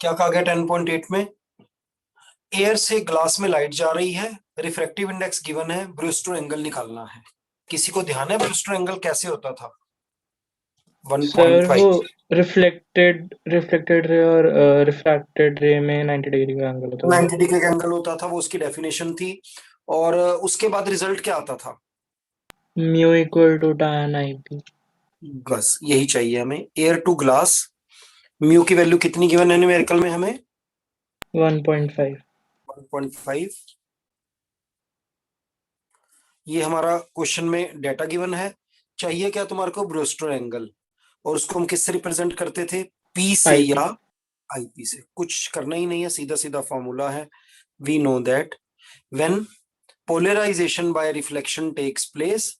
क्या कहा गया 10.8 में? एयर से ग्लास में लाइट जा रही है, रिफ्रैक्टिव इंडेक्स गिवन है, ब्रूस्टर एंगल निकालना है। किसी को ध्यान है ब्रूस्टर एंगल कैसे होता था? सर वो 1.5। रिफ्लेक्टेड रे और रिफ्रैक्टेड रे में 90 डिग्री का एंगल होता था। 90 डिग्री का एंगल होता था, वो उसकी डेफिनेशन थी। और उसके बाद रिजल्ट क्या आता था? Mu equal to tan I P. बस यही चाहिए हमें, एयर टू ग्लास। म्यू की वैल्यू कितनी गिवन है न्यूमेरिकल में हमें? 1.5। 1.5। ये हमारा क्वेश्चन में डेटा गिवन है। चाहिए क्या तुम्हारे को? Brewster angle. और उसको हम किससे रिप्रेजेंट करते थे? पी से आई पी। या आईपी से। कुछ करना ही नहीं है, सीधा सीधा फॉर्मूला है। We know that when polarisation by reflection takes place,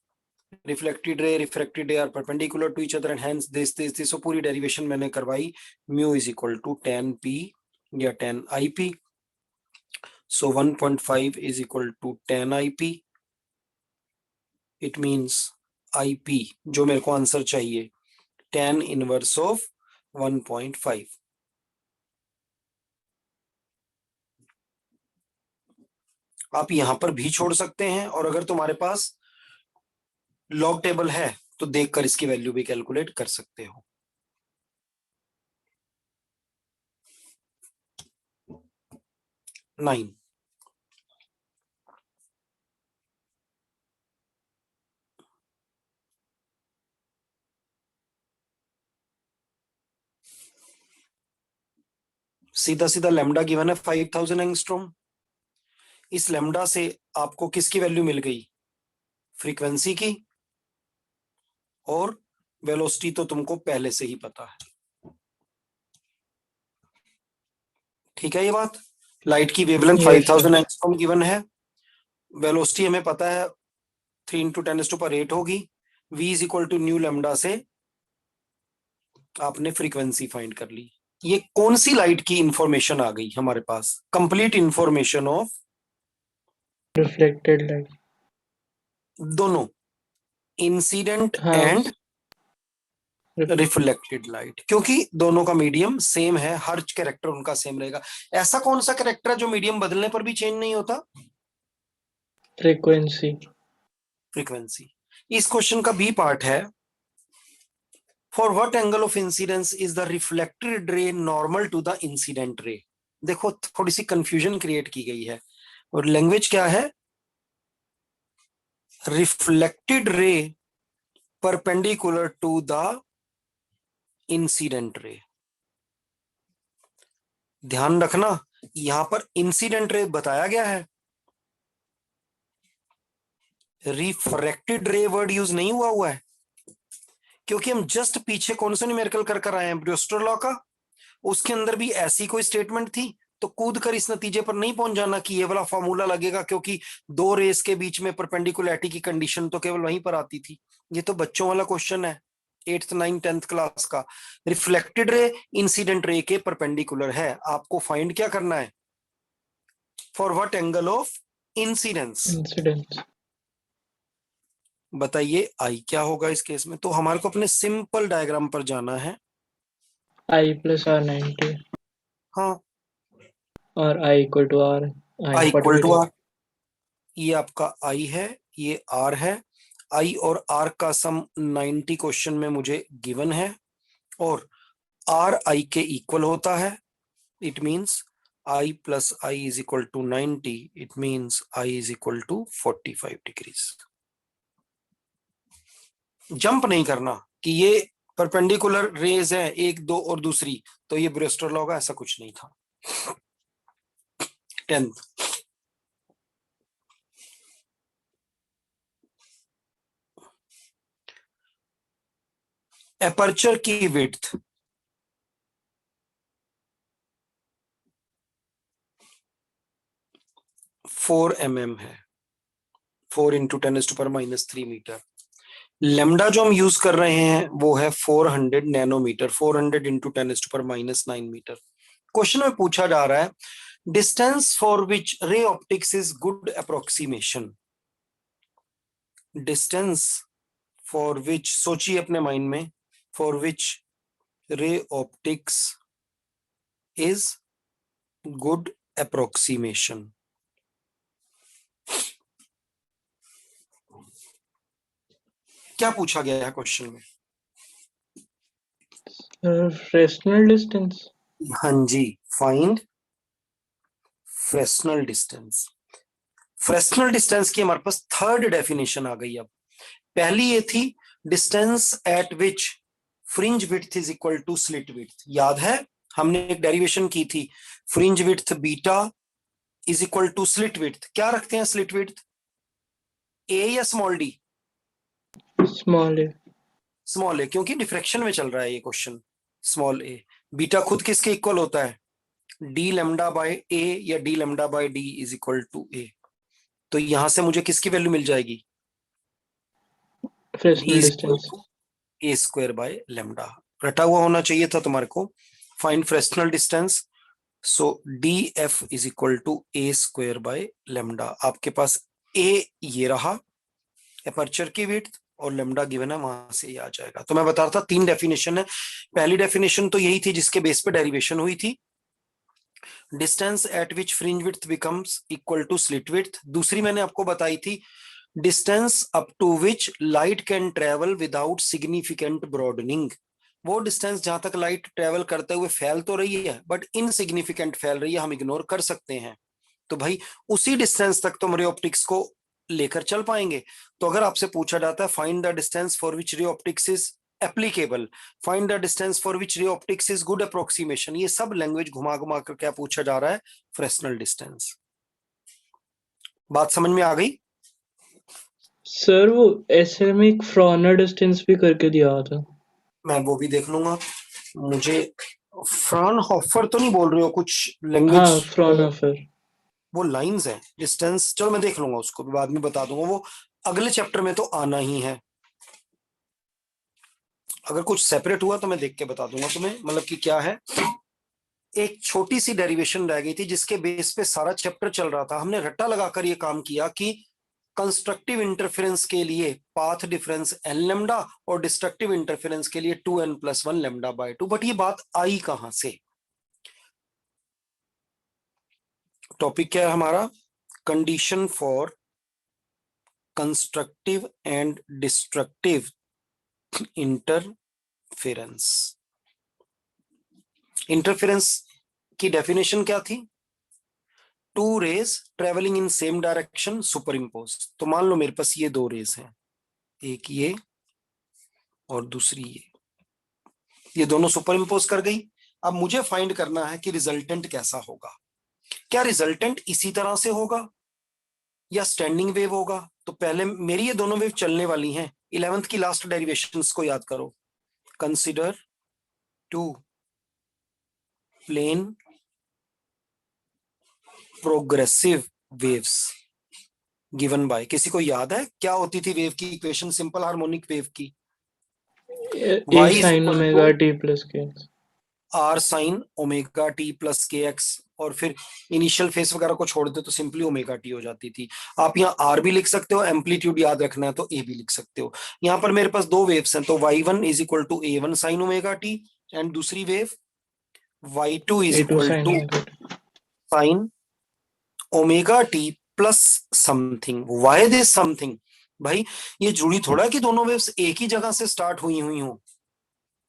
refracted ray are perpendicular to each other and hence this. पूरी डेरिवेशन मैंने करवाई। Mu is equal to tan p या tan ip। So 1.5 is equal to tan ip। It means ip, जो मेरे को answer चाहिए, tan inverse of 1.5। आप यहां पर भी छोड़ सकते हैं, और अगर तुम्हारे पास लॉग टेबल है तो देखकर इसकी वैल्यू भी कैलकुलेट कर सकते हो। नाइन। सीधा सीधा लेमडा गिवन है 5000 एंगस्ट्रॉम। इस लेमडा से आपको किसकी वैल्यू मिल गई? फ्रीक्वेंसी की। और वेलोसिटी तो तुमको पहले से ही पता है। ठीक है ये बात? लाइट की wavelength yes sir. 5000 angstrom given है। वेलोसिटी हमें पता है 3 × 10⁸ होगी। v is equal to nu lambda से आपने फ्रीक्वेंसी फाइंड कर ली। ये कौन सी लाइट की इंफॉर्मेशन आ गई हमारे पास? Complete information of reflected light. दोनों, इंसिडेंट हाँ। एंड रिफ्लेक्टेड लाइट, क्योंकि दोनों का मीडियम सेम है, हर कैरेक्टर उनका सेम रहेगा। ऐसा कौन सा कैरेक्टर है जो मीडियम बदलने पर भी चेंज नहीं होता? फ्रीक्वेंसी। फ्रीक्वेंसी। इस क्वेश्चन का बी पार्ट है, for what angle of incidence is the reflected ray normal to the incident ray? देखो थोड़ी सी कंफ्यूजन क्रिएट की गई है। और लैंग्वेज क्या है? Reflected ray perpendicular to the incident रे। ध्यान रखना, यहां पर इंसिडेंट रे बताया गया है, रिफ्रैक्टेड रे वर्ड यूज नहीं हुआ है। क्योंकि हम जस्ट पीछे कौन सा न्यूमेरिकल कर कर आए हैं? ब्रूस्टर लॉ का। उसके अंदर भी ऐसी कोई स्टेटमेंट थी, तो कूद कर इस नतीजे पर नहीं पहुंच जाना कि ये वाला फॉर्मूला लगेगा, क्योंकि दो रेस के बीच में परपेंडिकुलरिटी की कंडीशन तो केवल वहीं पर आती थी। ये तो बच्चों वाला क्वेश्चन है, 8th 9th 10th क्लास का। रिफ्लेक्टेड रे इंसिडेंट रे के परपेंडिकुलर है, आपको फाइंड क्या करना है? For what angle of incidence? Incidence. बताइए आई क्या होगा इस केस में? तो हमारे को अपने सिंपल डायग्राम पर जाना है। आई प्लस आर 90 हाँ, और I equal to R. I I equal 45 to degree. R. ये आपका आई है, ये आर है। आई और आर का सम 90 क्वेश्चन में मुझे गिवन है, और आर आई के इक्वल होता है। It means i plus i is equal to 90। It means i is equal to 45 degrees. Jump नहीं करना कि ये परपेंडिकुलर रेज है एक दो और दूसरी, तो ये ब्रूस्टर लॉ का ऐसा कुछ नहीं था। 10th, एपर्चर की विड्थ 4 mm है। 4 × 10⁻³ मीटर। लेमडा जो हम यूज कर रहे हैं वो है 400 नैनोमीटर। 400 × 10⁻⁹ मीटर। क्वेश्चन में पूछा जा रहा है, distance for which ray optics is good approximation. Distance for which, सोचिए अपने माइंड में, for which ray optics is good approximation. क्या पूछा गया है क्वेश्चन में? Fresnel distance. हाँ जी, find Fresnel distance. Fresnel distance की हमारे पास थर्ड डेफिनेशन आ गई। अब पहली ये थी distance at which fringe width is equal to slit width. याद है हमने एक डेरिवेशन की थी, fringe width beta is equal to slit width. क्या रखते हैं स्लिट विड्थ, ए या small d? Small a. Small a, क्योंकि डिफ्रैक्शन में चल रहा है ये क्वेश्चन। स्मॉल ए। बीटा खुद किसके इक्वल होता है, डी लेमडा बाय ए या D lambda by D is equal to A. तो यहां से मुझे किसकी वैल्यू मिल जाएगी, D Fresnel is equal distance. To A square by lambda. रटा हुआ होना चाहिए था तुम्हारे को। Find Fresnel distance, so D F is equal to A square by lambda. आपके पास ए ये रहा एपर्चर की विड्थ और लेमडा गिवन है, वहां से ये आ जाएगा। तो मैं बता रहा था तीन डेफिनेशन है। पहली डेफिनेशन तो यही थी जिसके बेस पे डेरिवेशन हुई थी, distance at which fringe width becomes equal to slit width. दूसरी मैंने आपको बताई थी, distance up to which light can travel without significant broadening. वो डिस्टेंस जहां तक लाइट ट्रेवल करते हुए फैल तो रही है बट इनसिग्निफिकेंट फैल रही है, हम इग्नोर कर सकते हैं। तो भाई उसी डिस्टेंस तक तो रे ऑप्टिक्स को लेकर चल पाएंगे। तो अगर आपसे पूछा जाता है find the distance for which ray optics is applicable, find the distance for which ray optics is good approximation, ये सब लैंग्वेज घुमा घुमा कर क्या पूछा जा रहा है, फ्रेस्नेल डिस्टेंस। बात समझ में आ गई? सर वो ऐसे में एक फ्रॉनर डिस्टेंस भी करके दिया था। मैं वो भी देख लूंगा। मुझे फ्राउनहोफर तो नहीं बोल रहे हो कुछ लैंग्वेज, हाँ, फ्रॉनहोफर। वो लाइंस है डिस्टेंस। चलो मैं देख लूंगा, उसको भी बाद में बता दूंगा, वो अगले चैप्टर में तो आना ही है। अगर कुछ सेपरेट हुआ तो मैं देख के बता दूंगा तुम्हें, मतलब कि क्या है। एक छोटी सी डेरिवेशन रह गई थी जिसके बेस पे सारा चैप्टर चल रहा था। हमने रट्टा लगाकर ये काम किया कि कंस्ट्रक्टिव इंटरफेरेंस के लिए पाथ डिफरेंस एन लेमडा और डिस्ट्रक्टिव इंटरफेरेंस के लिए 2n+1 लेमडा बाय 2। बट ये बात आई कहां से, टॉपिक क्या है हमारा, condition for constructive and destructive interference. Interference की डेफिनेशन क्या थी, two rays travelling in same direction superimpose. तो मान लो मेरे पास ये दो रेज हैं, एक ये और दूसरी ये दोनों सुपर इम्पोज कर गई। अब मुझे फाइंड करना है कि रिजल्टेंट कैसा होगा। क्या रिजल्टेंट इसी तरह से होगा या स्टैंडिंग वेव होगा? तो पहले मेरी ये दोनों वेव चलने वाली हैं। 11th की लास्ट डेरिवेशंस को याद करो, consider two plane progressive waves given by, किसी को याद है क्या होती थी वेव की इक्वेशन, सिंपल हार्मोनिक वेव की? A y is sine equal omega to T plus K. Or sine omega T plus K X, और फिर इनिशियल फेस वगैरह को छोड़ दे तो सिंपली ओमेगा टी हो जाती थी। आप यहाँ आर भी लिख सकते हो, एम्पलीट्यूड याद रखना है तो ए भी लिख सकते हो। यहाँ पर मेरे पास दो वेव्स हैं, तो y1 is equal to a1 sine omega T, and दूसरी wave y2 is A to equal sine to omega T. Sine omega T plus something. Why this something, भाई ये जुड़ी थोड़ा है कि दोनों वेव्स एक ही जगह से स्टार्ट हुई हो,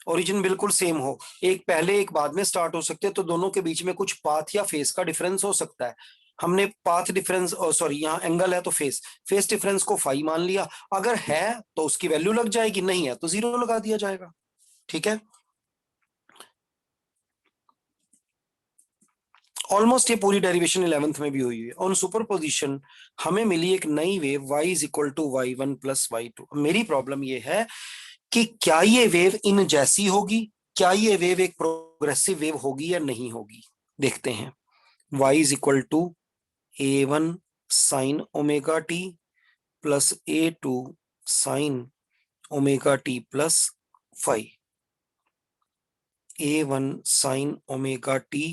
ओरिजिन बिल्कुल सेम हो, एक पहले एक बाद में स्टार्ट हो सकते हैं, तो दोनों के बीच में कुछ पाथ या फेस का डिफरेंस हो सकता है। हमने पाथ डिफरेंस, सॉरी यहाँ एंगल है तो फेस फेस डिफरेंस को फाई मान लिया। अगर है तो उसकी वैल्यू लग जाएगी, नहीं है तो 0 लगा दिया जाएगा। ठीक है, ऑलमोस्ट ये पूरी डेरिवेशन 11th में भी हुई है। ऑन सुपरपोजिशन हमें मिली एक नई wave y is equal to y1 plus y2। मेरी प्रॉब्लम ये है कि क्या ये वेव इन जैसी होगी, क्या ये वेव एक प्रोग्रेसिव वेव होगी या नहीं होगी, देखते हैं। y is equal to a1 sine omega T plus a2 sine omega T plus 5, a1 sine omega T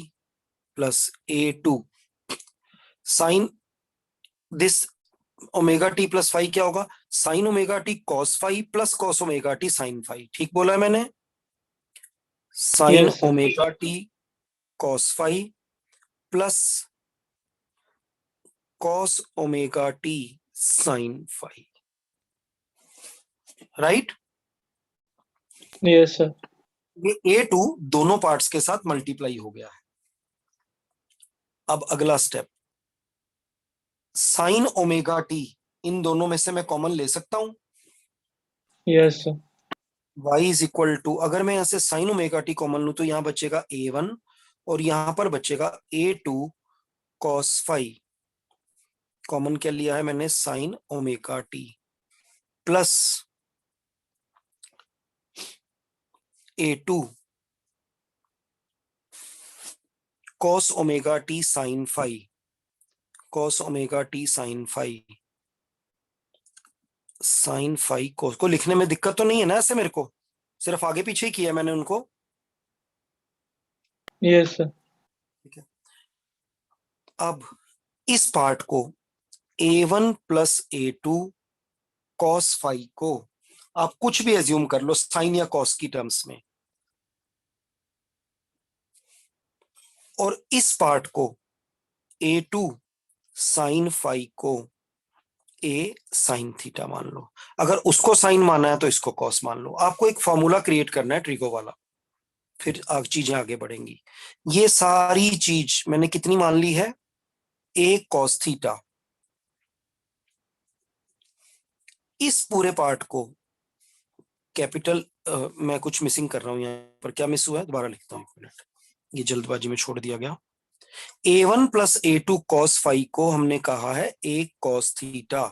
plus a2 sine this omega T plus 5 क्या होगा, sine omega t cos 5 plus cos omega T sine 5। ठीक बोला है मैंने, sine yes sir. Omega t cos phi plus cos omega T sine phi, right. Yes sir. ये A2 दोनों parts के साथ मल्टीप्लाई हो गया है। अब अगला स्टेप, साइन ओमेगा टी, इन दोनों में से मैं कॉमन ले सकता हूं। Yes sir. y is equal to, अगर मैं यहां से साइन ओमेगा टी कॉमन लूं तो यहां बचेगा A1 और यहां पर बचेगा A2 कॉस फाई। कॉमन क्या लिया है मैंने, sine omega T plus A2 cos omega T sine phi, cos omega T sine phi. Sine phi cos को लिखने में दिक्कत तो नहीं है ना ऐसे, मेरे को सिर्फ आगे पीछे ही किया मैंने उनको। Yes sir. ठीक है, अब इस पार्ट को A1 plus A2 cos phi को आप कुछ भी एज्यूम कर लो साइन या कॉस की टर्म्स में, और इस पार्ट को A2 साइन फाई को A साइन थीटा मान लो। अगर उसको साइन माना है तो इसको कॉस मान लो। आपको एक फॉर्मूला क्रिएट करना है ट्रिगो वाला, फिर चीजें आगे बढ़ेंगी। ये सारी चीज मैंने कितनी मान ली है, A कॉस थीटा। इस पूरे पार्ट को कैपिटल, मैं कुछ मिसिंग कर रहा हूं यहाँ पर, क्या मिस हुआ है दोबारा लिखता हूं, एक मिनट, ये जल्दबाजी में छोड़ दिया गया। A1 plus A2 cos phi को हमने कहा है A कॉस थीटा,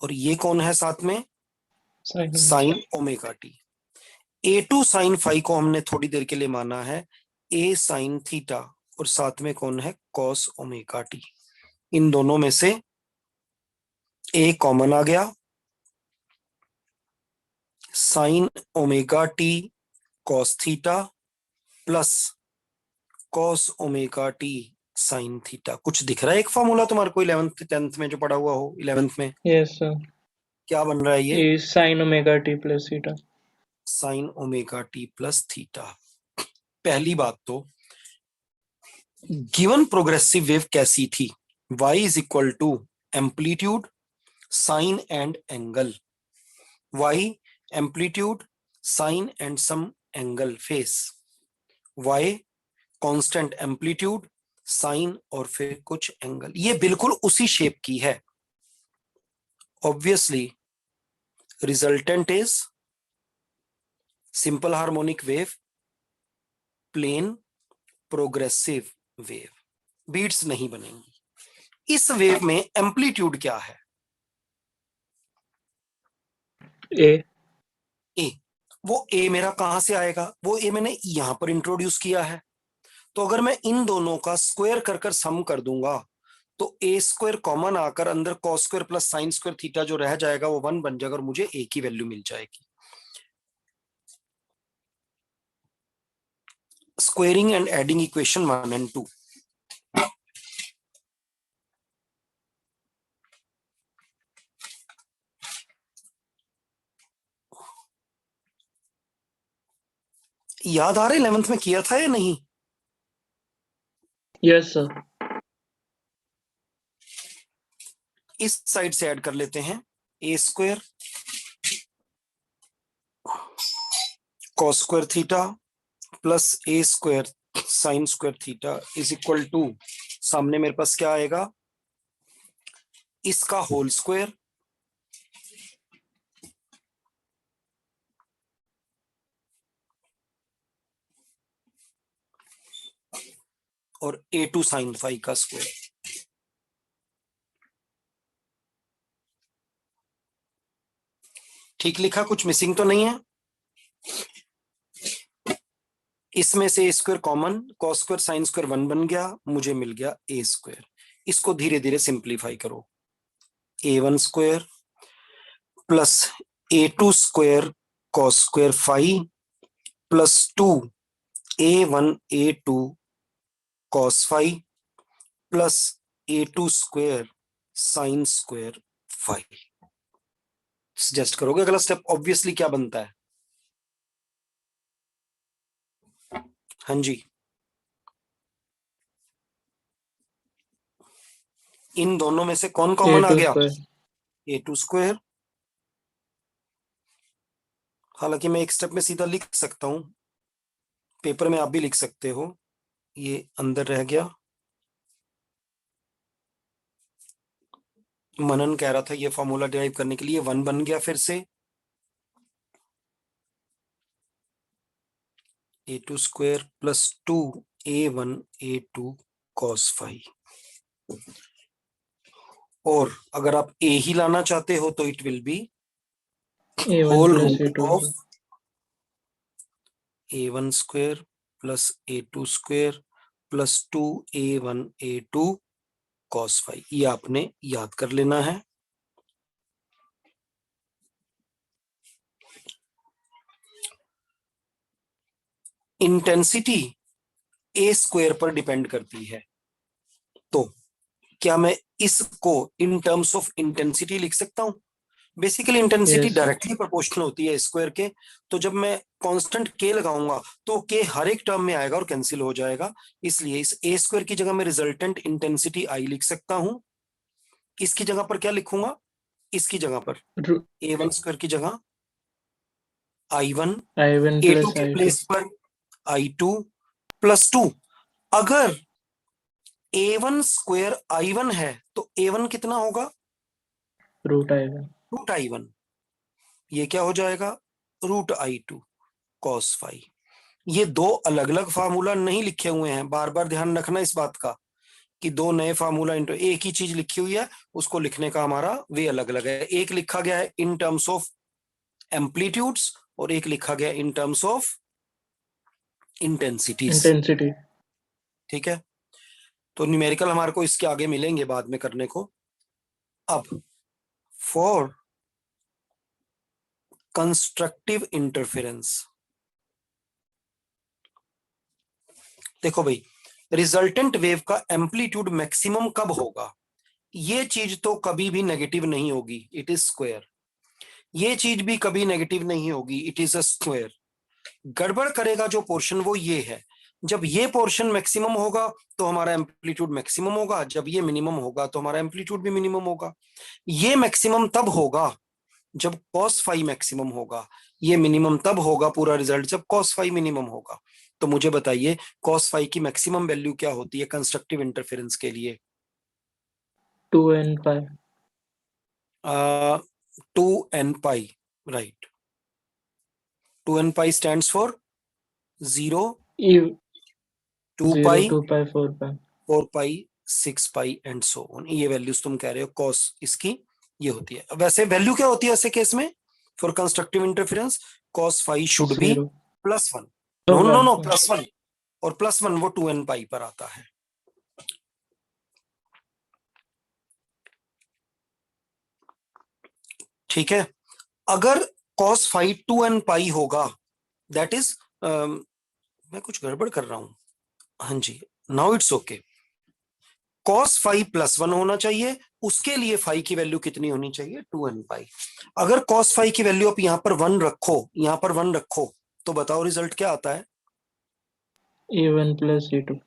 और ये कौन है साथ में, sine omega t. A2 sine phi को हमने थोड़ी देर के लिए माना है A साइन थीटा, और साथ में कौन है, कॉस ओमेगा टी। इन दोनों में से A कॉमन आ गया, sign omega t cos theta plus cos omega T sine theta. कुछ दिख रहा है एक फॉर्मूला तुम्हारे को 11th 10th में जो पढ़ा हुआ हो, 11th में यस सर। क्या बन रहा है ये, A sine omega T plus theta. Sine omega T plus theta. पहली बात तो गिवन प्रोग्रेसिव वेव कैसी थी, y is equal to amplitude sine and angle, y amplitude sine and some angle phase, y constant amplitude sine और फिर कुछ angle. ये बिल्कुल उसी शेप की है। Obviously resultant is simple harmonic wave, plane progressive wave, beats नहीं बनेंगी। इस वेव में एम्पलीट्यूड क्या है, ए। ए। वो ए मेरा कहां से आएगा, वो ए मैंने यहां पर इंट्रोड्यूस किया है। तो अगर मैं इन दोनों का स्क्वायर कर कर सम कर दूंगा तो ए स्क्वायर कॉमन आकर अंदर cos square plus sign square theta जो रह जाएगा वो 1 बन जाएगा, और मुझे ए की वैल्यू मिल जाएगी। Squaring and adding equation 1 and 2। याद आ रहा है 11th में किया था या नहीं, यस सर। इस साइड से ऐड कर लेते हैं, A square cos square theta plus A square sine square theta is equal to, सामने मेरे पास क्या आएगा, इसका होल स्क्वायर और A2 साइन फाई का स्क्वायर। ठीक लिखा, कुछ मिसिंग तो नहीं है। इसमें से A square common, cos square sine square 1 बन गया, मुझे मिल गया ए स्क्वायर। इसको धीरे धीरे सिंप्लीफाई करो, A1 square plus A2 square cos square phi plus 2 A1 A2 cos phi plus A2 square sine square phi. Suggest करोगे अगला स्टेप ऑब्वियसली क्या बनता है, हाँ जी। इन दोनों में से कौन कॉमन आ A2 गया? स्क्वायर। A2 square. हालांकि मैं एक स्टेप में सीधा लिख सकता हूं, पेपर में आप भी लिख सकते हो, ये अंदर रह गया। मनन कह रहा था ये फॉर्मूला डिराइव करने के लिए 1 बन गया फिर से, A2 square plus 2A1 A2 cos phi. और अगर आप A ही लाना चाहते हो तो it will be A1 whole plus root A2 of A1 square plus A2 square plus 2A1 A2 cos phi. ये आपने याद कर लेना है। इंटेंसिटी ए स्क्वायर पर डिपेंड करती है, तो क्या मैं इसको इन टर्म्स ऑफ इंटेंसिटी लिख सकता हूं? Basically intensity Yes. Directly proportional होती है स्क्वायर के, तो जब मैं कांस्टेंट के लगाऊंगा तो के हर एक टर्म में आएगा और कैंसिल हो जाएगा, इसलिए इस ए स्क्वायर की जगह मैं रिजल्टेंट इंटेंसिटी आई लिख सकता हूं। इसकी जगह पर क्या लिखूंगा? इसकी जगह पर Ru- A1 स्क्वायर की जगह I1, I1 A2 plus के I2 प्लेस पर I2 प्लस 2। अगर A1 स्क्वायर I1 है तो A1 कितना होगा? root I1। Root I1। ये क्या हो जाएगा? Root I2 cos phi. ये दो अलग अलग फार्मूला नहीं लिखे हुए हैं, बार बार ध्यान रखना इस बात का कि दो नए फार्मूला इंटू एक ही चीज लिखी हुई है, उसको लिखने का हमारा वे अलग अलग है। एक लिखा गया है इन टर्म्स ऑफ एम्पलीट्यूड्स और एक लिखा गया in terms of intensities. Intensity। ठीक है, तो न्यूमेरिकल हमारे को इसके आगे मिलेंगे बाद में करने को। अब फॉर कंस्ट्रक्टिव इंटरफेरेंस, देखो भाई, रिजल्टेंट वेव का एम्पलीट्यूड मैक्सिमम कब होगा? ये चीज तो कभी भी नेगेटिव नहीं होगी, इट इज स्क्वायर। ये चीज भी कभी नेगेटिव नहीं होगी, इट इज अ स्क्वायर। गड़बड़ करेगा जो पोर्शन वो ये है, जब ये पोर्शन मैक्सिमम होगा तो हमारा एम्पलीट्यूड मैक्सिमम होगा, जब ये मिनिमम होगा तो हमारा एम्पलीट्यूड भी मिनिमम होगा। ये मैक्सिमम तब होगा जब cos फाई मैक्सिमम होगा, ये मिनिमम तब होगा पूरा रिजल्ट जब cos फाई मिनिमम होगा। तो मुझे बताइए cos फाई की मैक्सिमम वैल्यू क्या होती है कंस्ट्रक्टिव इंटरफेरेंस के लिए? 2n pi। 2n pi, right. 2n pi stands for 0, E 2 0 pi, 2 pi 4 pi। 4 pi, 6 pi and so on. ये वैल्यूज तुम कह रहे हो cos इसकी ये होती है। वैसे वैल्यू क्या होती है ऐसे केस में for constructive interference? cos phi should be 0 +1। No तो नो 1। नो, +1। और +1 वो 2n पाई पर आता है। ठीक है, अगर cos फाई 2n पाई होगा, दैट इज, मैं कुछ गड़बड़ कर रहा हूं, हाँ जी, now it's okay. cos phi +1 होना चाहिए, उसके लिए फाई की वैल्यू कितनी होनी चाहिए? 2n पाई। अगर cos फाई की वैल्यू आप यहां पर 1 रखो, यहां पर 1 रखो, तो बताओ रिजल्ट क्या आता है? A1 plus A2।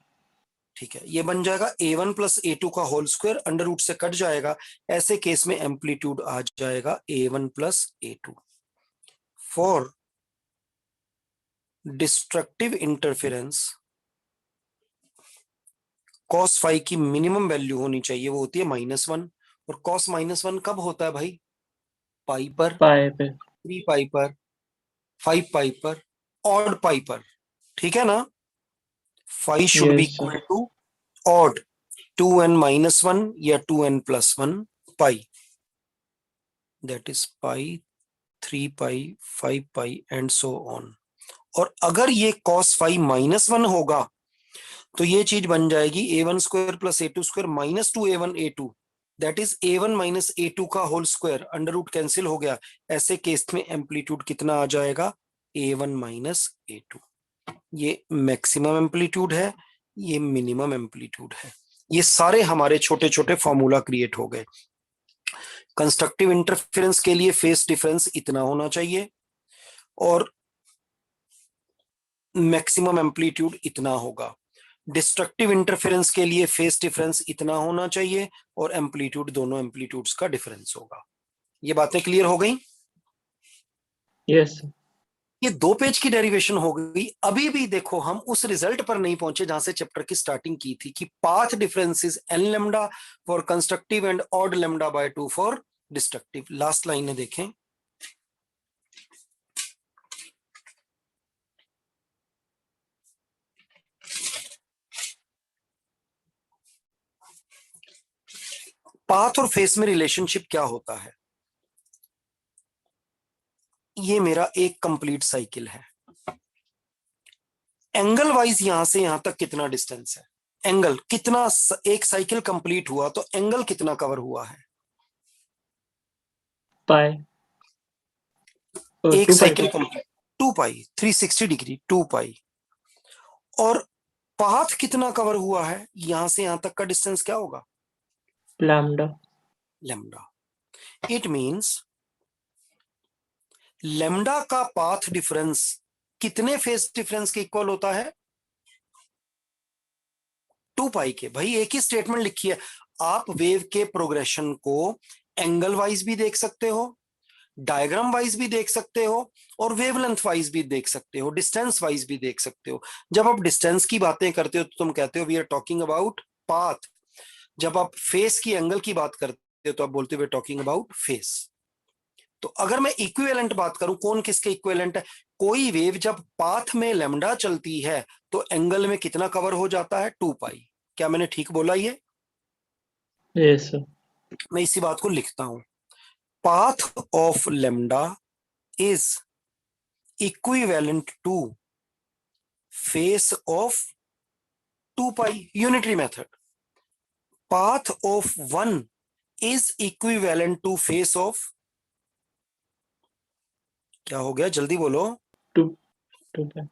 ठीक है, ये बन जाएगा A1 प्लस A2 का होल स्क्वायर, अंडर रूट से कट जाएगा, ऐसे केस में एम्पलीट्यूड आ जाएगा A1 plus A2। For destructive interference cos phi की मिनिमम वैल्यू होनी चाहिए, वो होती है -1। और cos -1 कब होता है भाई? पाई पर, pi पे। 3 पाई पर, 5 पाई पर, ऑड पाई पर। ठीक है ना? Phi should be Yes sir। Equal to odd 2n-1 या 2n+1 pi, that is pi, 3 pi, 5 pi and so on. और अगर ये cos फाई -1 होगा तो ये चीज बन जाएगी A1 square plus A2 square -2A1 A2, that is A1 minus A2 का whole square, under root cancel हो गया। ऐसे केस में एम्पलीट्यूड कितना आ जाएगा? A1 minus A2। ये मैक्सिमम एम्पलीट्यूड है, ये मिनिमम एम्पलीट्यूड है। ये सारे हमारे छोटे छोटे फॉर्मूला क्रिएट हो गए। कंस्ट्रक्टिव इंटरफेरेंस के लिए फेस डिफरेंस इतना होना चाहिए और मैक्सिमम एम्पलीट्यूड इतना होगा। डिस्ट्रक्टिव इंटरफेरेंस के लिए फेस डिफरेंस इतना होना चाहिए और एम्पलीट्यूड दोनों एम्पलीट्यूड्स का डिफरेंस होगा। ये बातें क्लियर हो गई? Yes sir. ये 2 पेज की डेरिवेशन हो गई। अभी भी देखो हम उस रिजल्ट पर नहीं पहुंचे जहां से चैप्टर की स्टार्टिंग की थी कि path difference is an lambda for constructive and odd lambda by 2 for destructive. Last line में देखें, पाथ और फेस में रिलेशनशिप क्या होता है। ये मेरा एक कंप्लीट साइकिल है। एंगल वाइज यहां से यहां तक कितना डिस्टेंस है, एंगल कितना, एक साइकिल कंप्लीट हुआ तो एंगल कितना कवर हुआ है। पाई एक 2 पाई साइकिल कंप्लीट 2 पाई 360 डिग्री 2 पाई। और पाथ कितना कवर हुआ है, यहां से यहां तक का डिस्टेंस क्या होगा, lambda. Lambda. It means lambda का पाथ डिफरेंस कितने फेस डिफरेंस के इक्वल होता है, 2 पाई के। भाई एक ही स्टेटमेंट लिखी है, आप वेव के प्रोग्रेशन को एंगल वाइज भी देख सकते हो, डायग्राम वाइज भी देख सकते हो और वेवलेंथ वाइज भी देख सकते हो, डिस्टेंस वाइज भी देख सकते हो। जब आप डिस्टेंस की बातें करते हो तो तुम कहते हो we are talking about path. जब आप फेस की एंगल की बात करते हो तो आप बोलते हो we are talking about phase. तो अगर मैं इक्विवेलेंट बात करूं, कौन किसके इक्विवेलेंट है, कोई वेव जब पाथ में लेमडा चलती है तो एंगल में कितना कवर हो जाता है, 2 पाई। क्या मैंने ठीक बोला ये? Yes sir. मैं इसी बात को लिखता हूं, path of lambda is equivalent to phase of 2 pi, unitary method. Path of 1 is equivalent to phase of, क्या हो गया जल्दी बोलो, 2 पाई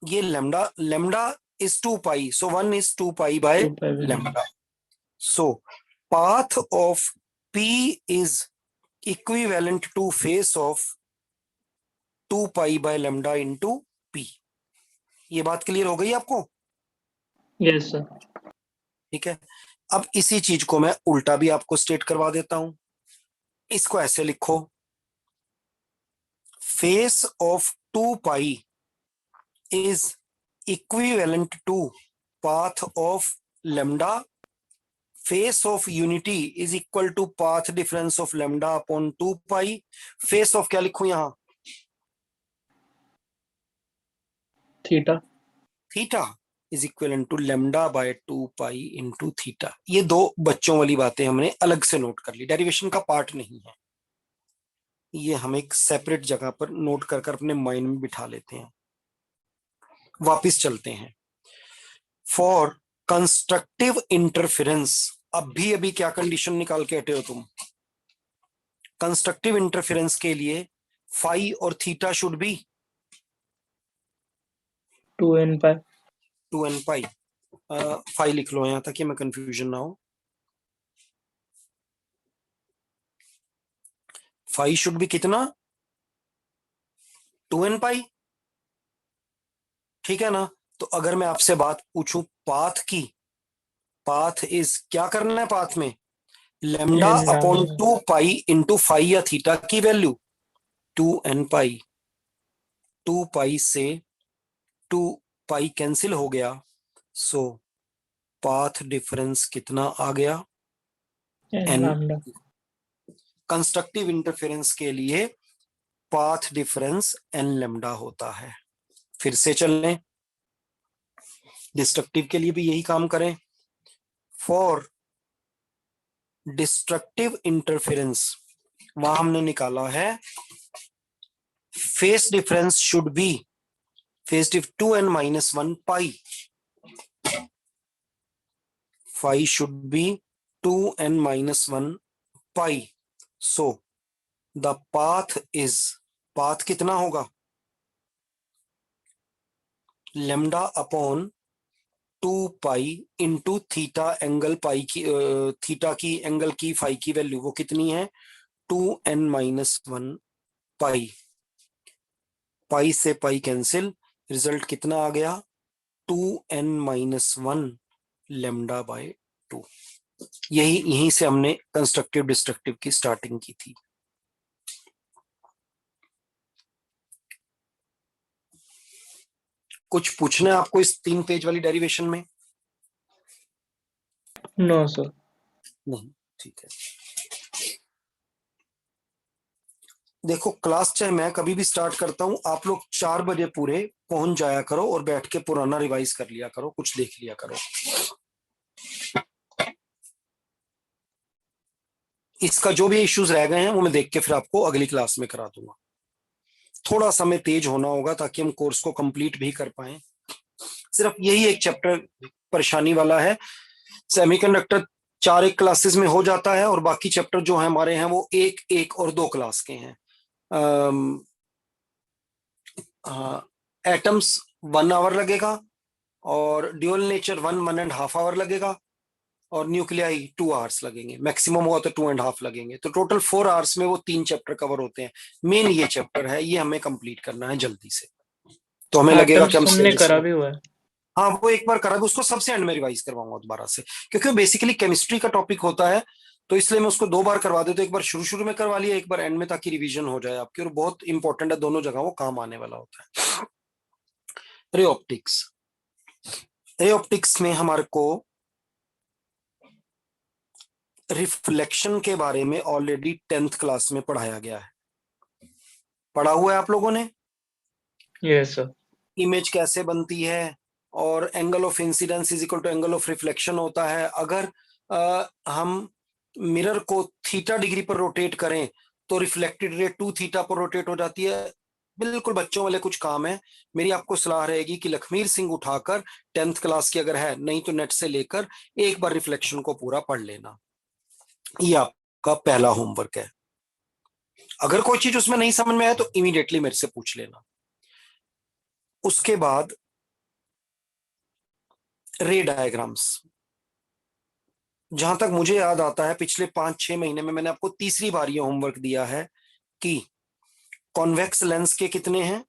ये lambda, lambda is 2 pi, so 1 is 2 pi by 2 pi by lambda. So path of P is equivalent to face of 2 pi by lambda into P। ये बात clear हो गई आपको? Yes sir. ठीक है। अब इसी चीज को मैं उल्टा भी आपको स्टेट करवा देता हूं। इसको ऐसे लिखो, phase of 2 pi is equivalent to path of lambda, phase of unity is equal to path difference of lambda upon 2 pi. Phase of क्या लिखूं यहां, theta. Theta is equal to lambda by 2 pi into theta. ये 2 बच्चों वाली बातें हमने अलग से नोट कर ली, डेरिवेशन का पार्ट नहीं है, ये हम एक सेपरेट जगह पर नोट कर कर अपने माइंड में बिठा लेते हैं। वापिस चलते हैं, फॉर कंस्ट्रक्टिव इंटरफेरेंस। अभी अभी क्या कंडीशन निकाल के हटे हो तुम, कंस्ट्रक्टिव इंटरफेरेंस के लिए फाई और theta should be 2n pi 2n pi. Phi लिख लो यहां तक, मैं कंफ्यूजन ना हो। फाई शुड बी कितना, 2n पाई, ठीक है ना। तो अगर मैं आपसे बात पूछूं पाथ की, पाथ इज क्या करना है पाथ में, lambda n upon lambda. 2 pi into phi या थीटा की वैल्यू 2n पाई। 2 पाई से 2 पाई कैंसिल हो गया, सो पाथ डिफरेंस कितना आ गया, n n। Lambda. Constructive interference के लिए पाथ डिफरेंस n लेमडा होता है। फिर से चलें, डिस्ट्रक्टिव के लिए भी यही काम करें। फॉर डिस्ट्रक्टिव इंटरफेरेंस वहां हमने निकाला है phase difference should be phase diff 2n minus 1 pi, phi should be 2n minus 1 pi. So the path is, path कितना होगा, lambda upon 2 pi into theta angle pi की, थीटा की angle की phi की वैल्यू वो कितनी है 2n minus 1 पाई। पाई से पाई कैंसिल, रिजल्ट कितना आ गया 2n-1 लैम्डा बाय 2। यहीं से हमने कंस्ट्रक्टिव डिस्ट्रक्टिव की स्टार्टिंग की थी। कुछ पूछना है आपको इस 3 पेज वाली डेरिवेशन में? No sir. नहीं, ठीक है। देखो, क्लास चाहे मैं कभी भी स्टार्ट करता हूं, आप लोग 4 बजे पूरे पहुंच जाया करो और बैठ के पुराना रिवाइज कर लिया करो, कुछ देख लिया करो। इसका जो भी इश्यूज रह गए हैं वो मैं देख के फिर आपको अगली क्लास में करा दूंगा। थोड़ा समय तेज होना होगा ताकि हम कोर्स को कंप्लीट भी कर पाए। सिर्फ यही एक चैप्टर परेशानी वाला है। सेमीकंडक्टर 4 एक क्लासेस में हो जाता है और बाकी चैप्टर जो है हमारे हैं वो 1 और 2 क्लास के हैं। एटम्स 1 आवर लगेगा और ड्यूअल नेचर 1.5 आवर लगेगा और न्यूक्लियाई 2 आवर्स लगेंगे, मैक्सिमम हुआ तो 2.5 लगेंगे। तो टोटल 4 आवर्स में वो 3 चैप्टर कवर होते हैं। मेन ये चैप्टर है, ये हमें कंप्लीट करना है जल्दी से। तो हमें लगेगा कि हम एटम्स हमने करा भी हुआ है। हाँ, वो एक बार करा, उसको सबसे एंड में रिवाइज करवाऊंगा दोबारा से, क्योंकि बेसिकली केमिस्ट्री का टॉपिक होता है, तो इसलिए मैं उसको 2 बार करवा देता हूं। एक बार शुरू में करवा लिया, एक बार एंड में, ताकि रिवीजन हो जाए आपकी। और बहुत इंपॉर्टेंट है, दोनों जगह वो काम आने वाला होता है। रे ऑप्टिक्स, रे ऑप्टिक्स में हमारे को रिफ्लेक्शन के बारे में ऑलरेडी 10th क्लास में पढ़ाया गया है। पढ़ा हुआ है आप लोगों ने? Yes sir. इमेज कैसे बनती है और angle of incidence is equal to angle of reflection होता है। अगर हम मिरर को थीटा डिग्री पर रोटेट करें तो रिफ्लेक्टेड रे 2 थीटा पर रोटेट हो जाती है। बिल्कुल बच्चों वाले कुछ काम है। मेरी आपको सलाह रहेगी कि लखमीर सिंह उठाकर 10th क्लास की अगर है, नहीं तो नेट से लेकर एक बार रिफ्लेक्शन को पूरा पढ़ लेना। ये आपका पहला होमवर्क है। अगर कोई चीज उसमें नहीं समझ में आए तो इमीडिएटली मेरे से पूछ लेना। उसके बाद रे डायग्राम्स, जहां तक मुझे याद आता है पिछले 5-6 महीने में मैंने आपको तीसरी बार ये होमवर्क दिया है कि कॉन्वेक्स लेंस के कितने हैं,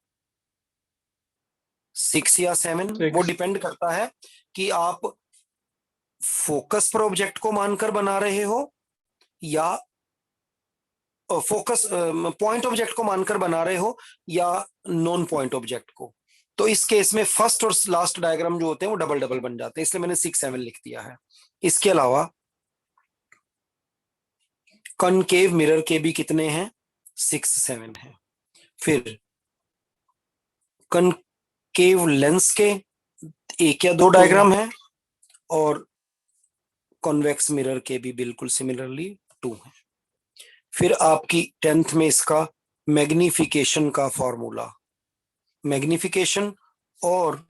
6 या 7। वो डिपेंड करता है कि आप फोकस पर ऑब्जेक्ट को मानकर बना रहे हो या फोकस पॉइंट ऑब्जेक्ट को मानकर बना रहे हो या नॉन पॉइंट ऑब्जेक्ट को। तो इस केस में फर्स्ट और लास्ट डायग्राम जो होते हैं वो डबल डबल बन जाते हैं, इसलिए मैंने 6-7 लिख दिया है। इसके अलावा कनकेव मिरर के भी कितने हैं, 6-7 हैं। फिर कनकेव लेंस के 1 या 2 डायग्राम है और कॉन्वेक्स मिरर के भी बिल्कुल सिमिलरली 2 हैं। फिर आपकी 10th में इसका मैग्निफिकेशन का फॉर्मूला, मैग्निफिकेशन और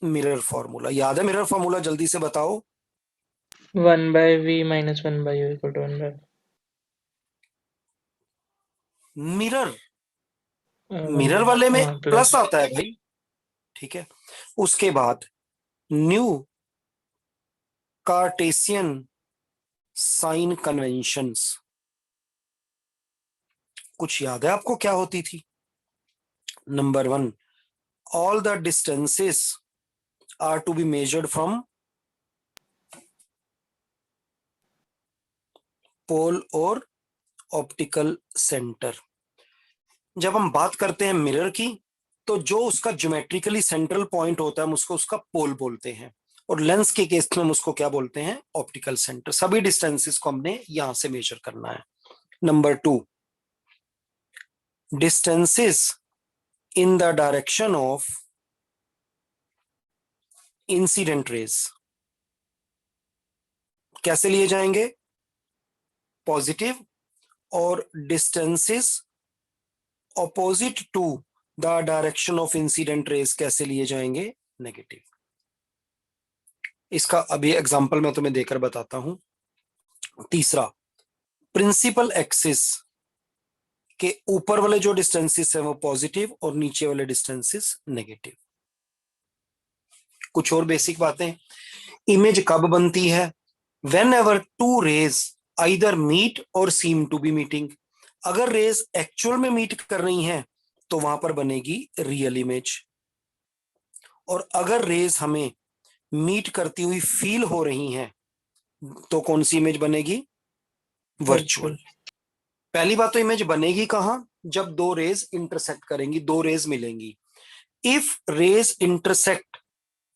मिरर फॉर्मूला याद है? मिरर फॉर्मूला जल्दी से बताओ। 1/v minus 1/u equal to 1/v। Mirror, mirror वाले में प्लस आता है भाई, ठीक है। उसके बाद न्यू कार्टेशियन साइन कन्वेंशंस, कुछ याद है आपको क्या होती थी? Number 1, all the distances are to be measured from pole और ऑप्टिकल सेंटर। जब हम बात करते हैं मिरर की तो जो उसका ज्योमेट्रिकली सेंट्रल पॉइंट होता है हम उसको उसका पोल बोलते हैं, और लेंस के केस में हम उसको क्या बोलते हैं, ऑप्टिकल सेंटर। सभी डिस्टेंसेस को हमने यहां से मेजर करना है। Number 2, distances in the direction of incident rays कैसे लिए जाएंगे, पॉजिटिव, और distances opposite to the direction of incident rays कैसे लिए जाएंगे, नेगेटिव। इसका अभी एग्जांपल मैं तुम्हें देकर बताता हूं। तीसरा, प्रिंसिपल एक्सिस के ऊपर वाले जो डिस्टेंसेस है वो पॉजिटिव और नीचे वाले डिस्टेंसेस नेगेटिव। कुछ और बेसिक बातें, इमेज कब बनती है, whenever 2 rays either meet or seem to be meeting. अगर रेज एक्चुअल में मीट कर रही हैं तो वहां पर बनेगी रियल इमेज, और अगर रेज हमें मीट करती हुई फील हो रही हैं तो कौन सी इमेज बनेगी? वर्चुअल। पहली बात तो इमेज बनेगी कहां? जब दो रेज इंटरसेक्ट करेंगी, दो रेज मिलेंगी। If rays intersect,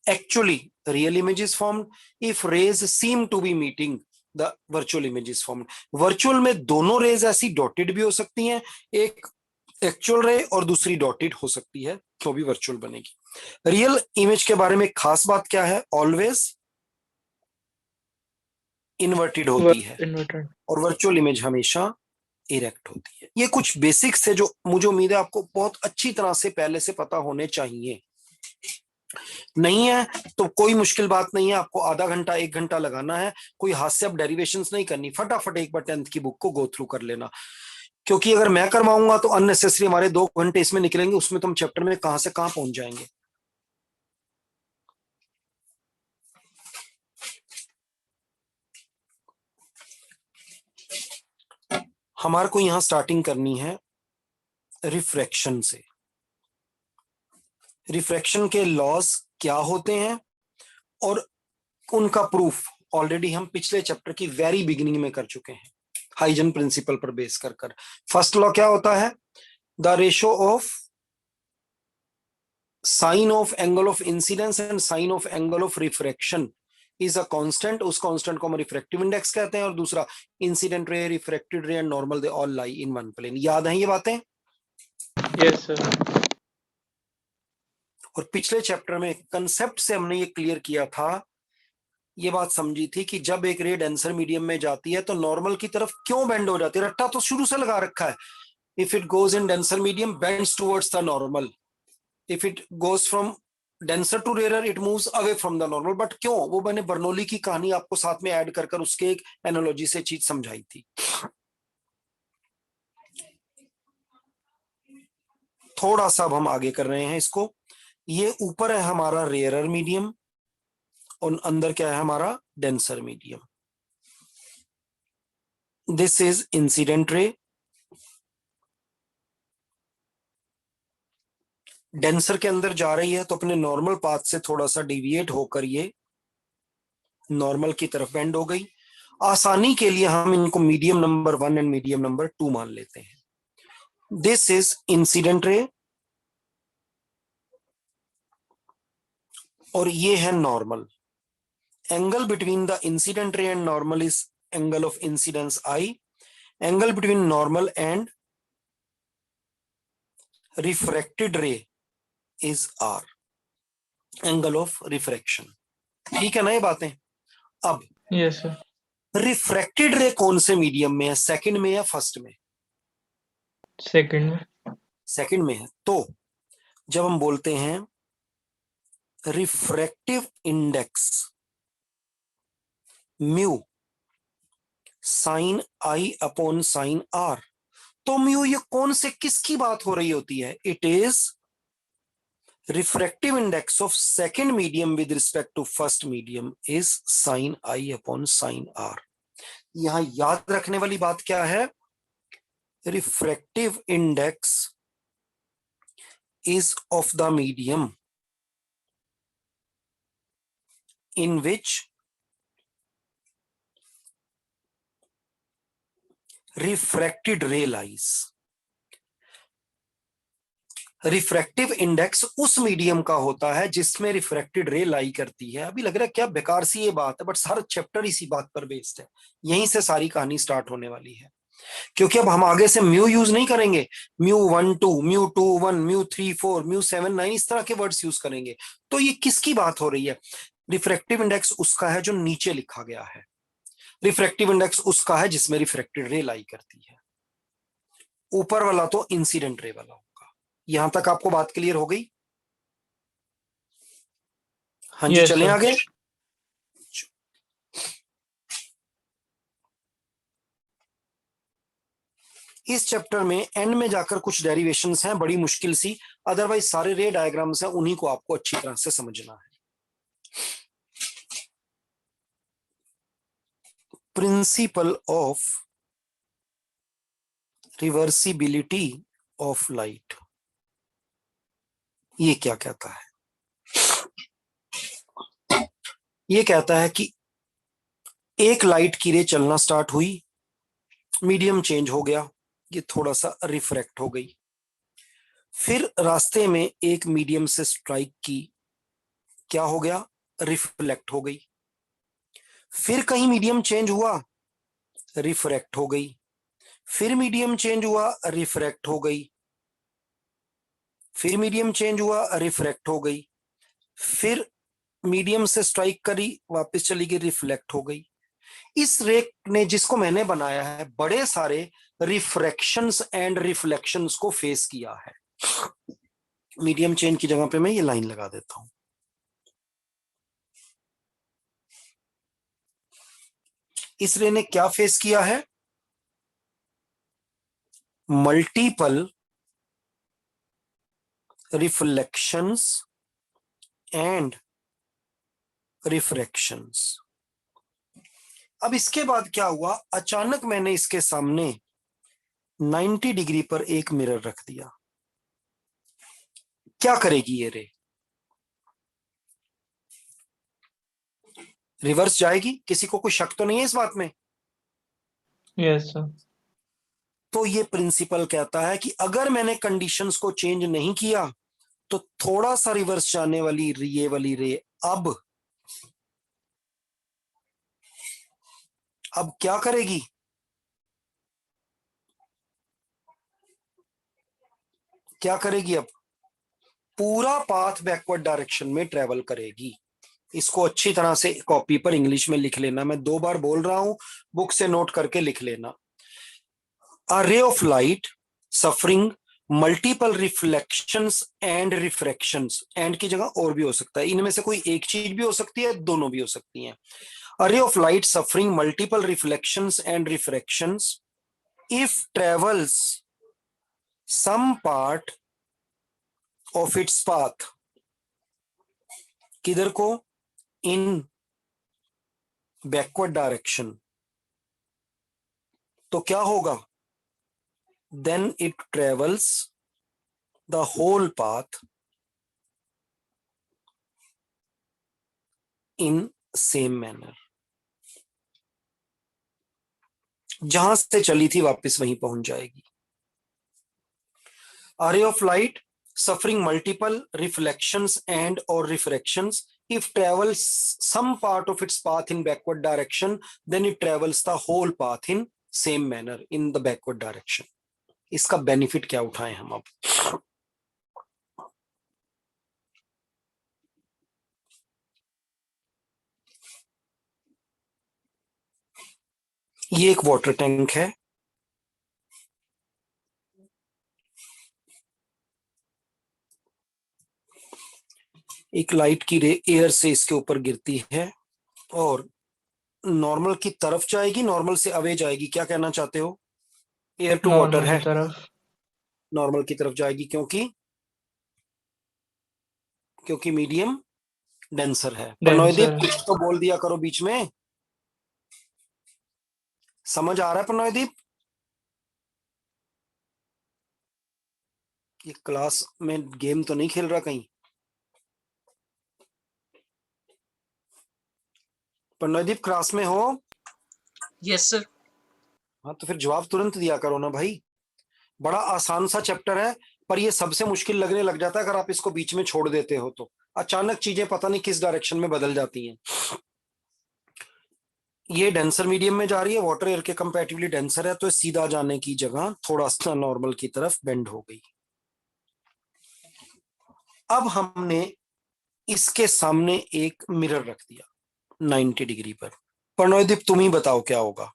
actually real image is formed. If rays seem to be meeting, the virtual image is formed. virtual में दोनों रेज ऐसी डॉटेड भी हो सकती हैं, एक एक्चुअल रे और दूसरी डॉटेड हो सकती है, तो भी वर्चुअल बनेगी। रियल इमेज के बारे में खास बात क्या है? ऑलवेज इन्वर्टेड होती है इन्वर्टेड। और वर्चुअल इमेज हमेशा इरेक्ट होती है। ये कुछ बेसिक्स है जो मुझे उम्मीद है आपको बहुत अच्छी तरह से पहले से पता होने चाहिए। नहीं है तो कोई मुश्किल बात नहीं है, आपको आधा घंटा 1 घंटा लगाना है, कोई हाथ से अब डेरिवेशंस नहीं करनी, फटाफट एक बार 10th की बुक को गो थ्रू कर लेना। क्योंकि अगर मैं करवाऊंगा तो अननेसेसरी हमारे 2 घंटे इसमें निकलेंगे, उसमें तुम चैप्टर में कहां से कहां पहुंच जाएंगे। हमारे को यहां स्टार्टिंग करनी है रिफ्रैक्शन से। रिफ्रैक्शन के लॉज क्या होते हैं और उनका प्रूफ ऑलरेडी हम पिछले चैप्टर की वेरी बिगिनिंग में कर चुके हैं, हाइजन प्रिंसिपल पर बेस कर। फर्स्ट लॉ क्या होता है? The ratio of sine of angle of incidence and sine of angle of refraction is a constant. उस कांस्टेंट को हम रिफ्रैक्टिव इंडेक्स कहते हैं। और दूसरा, incident ray, refracted ray and normal, they all lie in one plane. याद है ये बातें? Yes sir. और पिछले चैप्टर में कंसेप्ट से हमने ये क्लियर किया था, ये बात समझी थी कि जब एक रे डेंसर मीडियम में जाती है तो नॉर्मल की तरफ क्यों बेंड हो जाती है। रट्टा तो शुरू से लगा रखा है, if it goes in denser medium bends towards the normal, if it goes from denser to rare it moves away from the normal. But क्यों? वो मैंने बर्नौली की कहानी आपको साथ में ऐड कर उसके एक एनालॉजी से चीज समझाई थी। थोड़ा सा अब हम आगे कर रहे हैं इसको। ये ऊपर है हमारा रेयरर मीडियम और अंदर क्या है हमारा? Denser medium. This is incident ray. Denser के अंदर जा रही है तो अपने नॉर्मल पाथ से थोड़ा सा डिविएट होकर ये नॉर्मल की तरफ बेंड हो गई। आसानी के लिए हम इनको medium number 1 and medium number 2 मान लेते हैं। दिस इज इंसिडेंट रे और ये है normal. Angle between the incident ray and normal is angle of incidence I. Angle between normal and refracted ray is R, angle of refraction. ठीक है ना ये बातें? अब यस सर। रिफ्रैक्टेड रे कौन से मीडियम में है? सेकंड में या फर्स्ट में? सेकंड में। सेकंड में है। तो जब हम बोलते हैं refractive index mu sine I upon sine R, तो म्यू ये कौन से किसकी बात हो रही होती है? It is refractive index of second medium with respect to first medium is sin I upon sin R। यहां याद रखने वाली बात क्या है? refractive index is of the medium in which refracted ray lies। Refractive index उस medium का होता है जिसमें रिफ्रैक्टेड रे लाई करती है। अभी लग रहा है क्या बेकार सी ये बात है, बट सारा चैप्टर इसी बात पर बेस्ड है। यहीं से सारी कहानी स्टार्ट होने वाली है, क्योंकि अब हम आगे से म्यू यूज नहीं करेंगे। म्यू 1 2, म्यू 2 1, म्यू 3 4, म्यू 7 9 इस तरह के वर्ड्स यूज करेंगे। तो ये किसकी बात हो रही है? रिफ्रैक्टिव इंडेक्स उसका है जो नीचे लिखा गया है। रिफ्रैक्टिव इंडेक्स उसका है जिसमें रिफ्रैक्टेड रे लाई करती है। ऊपर वाला तो इंसिडेंट रे वाला होगा। यहां तक आपको बात क्लियर हो गई? हाँ जी, यस चलें सर। आगे। इस चैप्टर में एंड में जाकर कुछ डेरिवेशंस हैं बड़ी मुश्किल सी, अदरवाइज सारे रे डायग्राम्स हैं, उन्हीं को आपको अच्छी तरह से समझना है। Principle of reversibility of light, ये क्या कहता है? ये कहता है कि एक लाइट की रे चलना स्टार्ट हुई, मीडियम चेंज हो गया, ये थोड़ा सा रिफ्रैक्ट हो गई, फिर रास्ते में एक मीडियम से स्ट्राइक की, क्या हो गया, रिफ्लेक्ट हो गई, फिर कहीं मीडियम चेंज हुआ, रिफ्रैक्ट हो गई, फिर मीडियम चेंज हुआ, रिफ्रैक्ट हो गई, फिर मीडियम चेंज हुआ, रिफ्रैक्ट हो गई, फिर मीडियम से स्ट्राइक करी, वापस चली गई, रिफ्लेक्ट हो गई। इस रे ने, जिसको मैंने बनाया है, बड़े सारे रिफ्रैक्शंस एंड रिफ्लेक्शंस को फेस किया है। मीडियम चेंज की जगह पे मैं ये लाइन लगा देता हूं। इस रे ने क्या फेस किया है, मल्टीपल रिफ्लेक्शंस एंड रिफ्रैक्शंस। अब इसके बाद क्या हुआ, अचानक मैंने इसके सामने 90 डिग्री पर एक मिरर रख दिया। क्या करेगी ये रे, रिवर्स जाएगी? किसी को कोई शक तो नहीं है इस बात में? Yes sir. तो ये प्रिंसिपल कहता है कि अगर मैंने कंडीशंस को चेंज नहीं किया तो थोड़ा सा रिवर्स जाने वाली ये वाली रे अब क्या करेगी, क्या करेगी, अब पूरा पाथ बैकवर्ड डायरेक्शन में ट्रेवल करेगी। इसको अच्छी तरह से कॉपी पर इंग्लिश में लिख लेना, मैं 2 बार बोल रहा हूं, बुक से नोट करके लिख लेना। A ray of light suffering multiple reflections and refractions, and की जगह और भी हो सकता है, इनमें से कोई एक चीज भी हो सकती है, दोनों भी हो सकती हैं। A ray of light suffering multiple reflections and refractions, if travels some part of its path, किधर को, in backward direction, तो क्या होगा, then it travels the whole path in same manner। जहां से चली थी वापस वहीं पहुंच जाएगी। A ray of light suffering multiple reflections and or refractions, if travels some part of its path in backward direction, then it travels the whole path in same manner in the backward direction। इसका benefit क्या उठाएं हम अब, ये एक water tank है, एक light की रे एयर से इसके ऊपर गिरती है और नॉर्मल की तरफ जाएगी, नॉर्मल से अवे जाएगी, क्या कहना चाहते हो, एयर टू वाटर नॉर्मल है, की तरफ। नॉर्मल की तरफ जाएगी, क्योंकि क्योंकि मीडियम डेंसर है। प्रणोयदीप डेंसर। कुछ तो बोल दिया करो बीच में, समझ आ रहा है प्रणोयदीप? ये क्लास में गेम तो नहीं खेल रहा कहीं? प्रणोयदीप क्लास में हो? Yes sir. हाँ तो फिर जवाब तुरंत दिया करो ना भाई, बड़ा आसान सा चैप्टर है, पर ये सबसे मुश्किल लगने लग जाता है अगर आप इसको बीच में छोड़ देते हो तो। अचानक चीजें पता नहीं किस डायरेक्शन में बदल जाती हैं। ये डेंसर मीडियम में जा रही है, वाटर एयर के कंपैरेटिवली डेंसर है, तो सीधा जाने की जगह थोड़ा सा नॉर्मल की तरफ बेंड हो गई। अब हमने इसके सामने एक मिरर रख दिया 90 डिग्री पर। प्रणोयदीप तुम ही बताओ क्या होगा।